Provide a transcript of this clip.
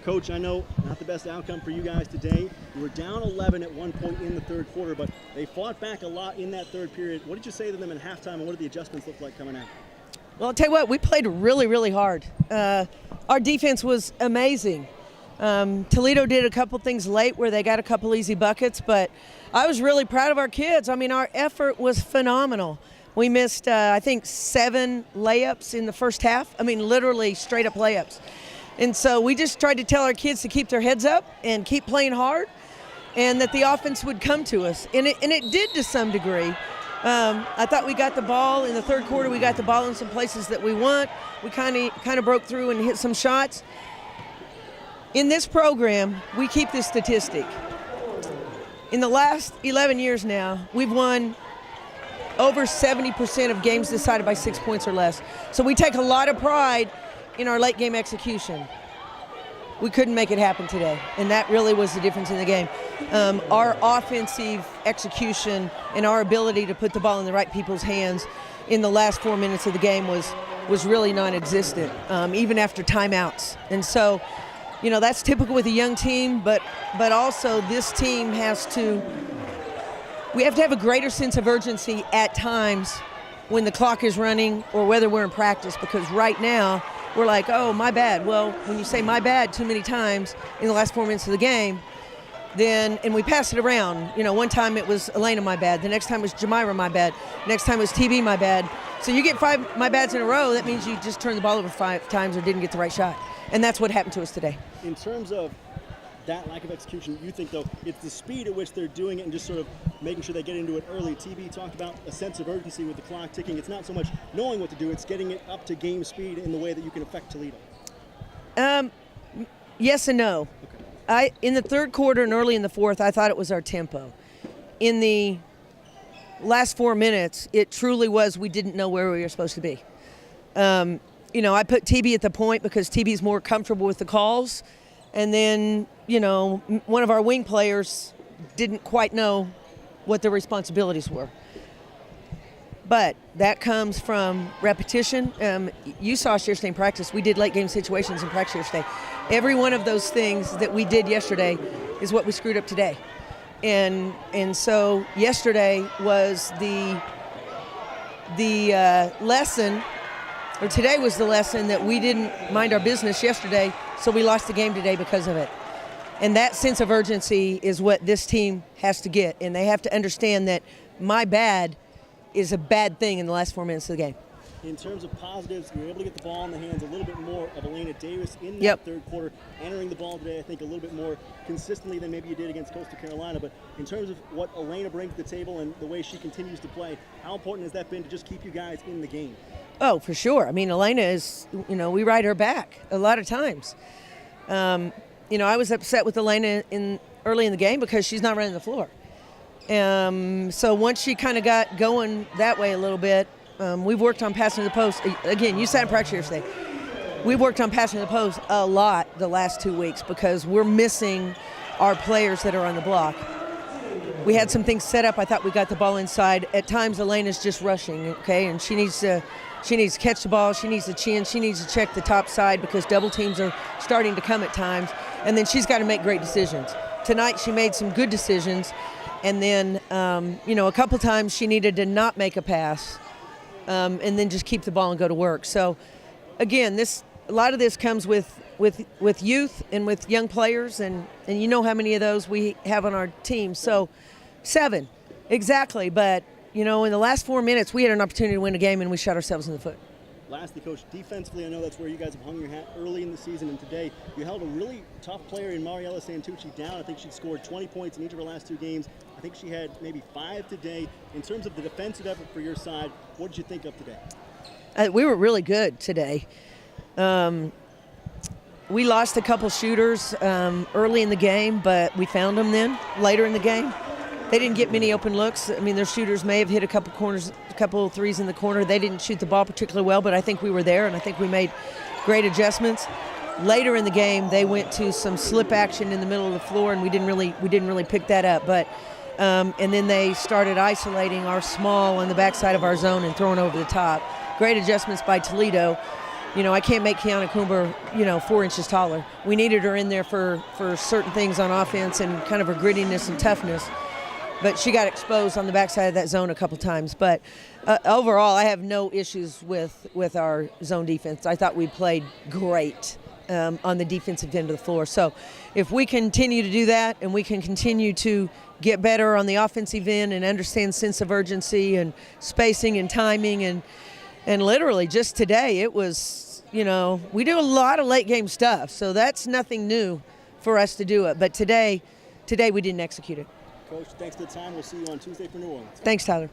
Coach, I know not the best outcome for you guys today. You were down 11 at one point in the third quarter, but they fought back a lot in that third period. What did you say to them in halftime, and what did the adjustments look like coming out? Well, I'll tell you what, we played really, really hard. Our defense was amazing. Toledo did a couple things late where they got a couple easy buckets, but I was really proud of our kids. I mean, our effort was phenomenal. We missed, I think, 7 layups in the first half. I mean, literally straight up layups. And so we just tried to tell our kids to keep their heads up and keep playing hard, and that the offense would come to us. And it did to some degree. I thought we got the ball in the third quarter. We got the ball in some places that we want. We kind of broke through and hit some shots. In this program, we keep this statistic. In the last 11 years now, we've won over 70% of games decided by 6 points or less. So we take a lot of pride in our late game execution. We couldn't make it happen today, and that really was the difference in the game. Our offensive execution and our ability to put the ball in the right people's hands in the last 4 minutes of the game was really non-existent, even after timeouts. And so, you know, that's typical with a young team, but also this team we have to have a greater sense of urgency at times when the clock is running or whether we're in practice, because right now we're like, oh, my bad. Well, when you say my bad too many times in the last 4 minutes of the game, and we pass it around. You know, one time it was Elena, my bad. The next time it was Jamira, my bad. Next time it was TB, my bad. So you get 5 my bads in a row, that means you just turned the ball over 5 times or didn't get the right shot. And that's what happened to us today. In terms of that lack of execution, you think, though, it's the speed at which they're doing it and just sort of making sure they get into it early. TB talked about a sense of urgency with the clock ticking. It's not so much knowing what to do, it's getting it up to game speed in the way that you can affect Toledo. Yes and no. Okay. In the third quarter and early in the fourth, I thought it was our tempo. In the last 4 minutes, it truly was we didn't know where we were supposed to be. You know, I put TB at the point because TB's more comfortable with the calls. And then, you know, one of our wing players didn't quite know what their responsibilities were. But that comes from repetition. You saw us yesterday in practice. We did late game situations in practice yesterday. Every one of those things that we did yesterday is what we screwed up today. And so yesterday was the lesson, or today was the lesson that we didn't mind our business yesterday, so we lost the game today because of it. And that sense of urgency is what this team has to get, and they have to understand that my bad is a bad thing in the last 4 minutes of the game. In terms of positives, you were able to get the ball in the hands a little bit more of Elena Davis in that third quarter, entering the ball today, I think, a little bit more consistently than maybe you did against Coastal Carolina. But in terms of what Elena brings to the table and the way she continues to play, how important has that been to just keep you guys in the game? Oh, for sure. I mean, Elena is, you know, we ride her back a lot of times. You know, I was upset with Elena early in the game because she's not running the floor. So once she kind of got going that way a little bit, we've worked on passing the post. Again, you sat in practice yesterday. We've worked on passing the post a lot the last 2 weeks because we're missing our players that are on the block. We had some things set up. I thought we got the ball inside. At times, Elena's just rushing, okay, and she needs to catch the ball. She needs to chin. She needs to check the top side because double teams are starting to come at times, and then she's got to make great decisions. Tonight, she made some good decisions, and then, you know, a couple times she needed to not make a pass. And then just keep the ball and go to work. So, again, a lot of this comes with youth and with young players, and you know how many of those we have on our team. So, 7, exactly. But, you know, in the last 4 minutes, we had an opportunity to win a game, and we shot ourselves in the foot. Lastly, Coach, defensively, I know that's where you guys have hung your hat early in the season, and today you held a really tough player in Mariella Santucci down. I think she'd scored 20 points in each of her last 2 games. I think she had maybe 5 today. In terms of the defensive effort for your side, what did you think of today? We were really good today. We lost a couple shooters early in the game, but we found them then later in the game. They didn't get many open looks. I mean, their shooters may have hit a couple corners, a couple threes in the corner. They didn't shoot the ball particularly well, but I think we were there, and I think we made great adjustments. Later in the game, they went to some slip action in the middle of the floor, and we didn't really pick that up. But and then they started isolating our small on the backside of our zone and throwing over the top. Great adjustments by Toledo. I can't make Kiana Coomer, 4 inches taller. We needed her in there for certain things on offense and kind of her grittiness and toughness. But she got exposed on the backside of that zone a couple times. But overall, I have no issues with our zone defense. I thought we played great on the defensive end of the floor. So if we continue to do that and we can continue to get better on the offensive end and understand sense of urgency and spacing and timing and literally just today it was, we do a lot of late game stuff. So that's nothing new for us to do it. But today we didn't execute it. Coach, thanks for the time. We'll see you on Tuesday for New Orleans. Thanks, Tyler.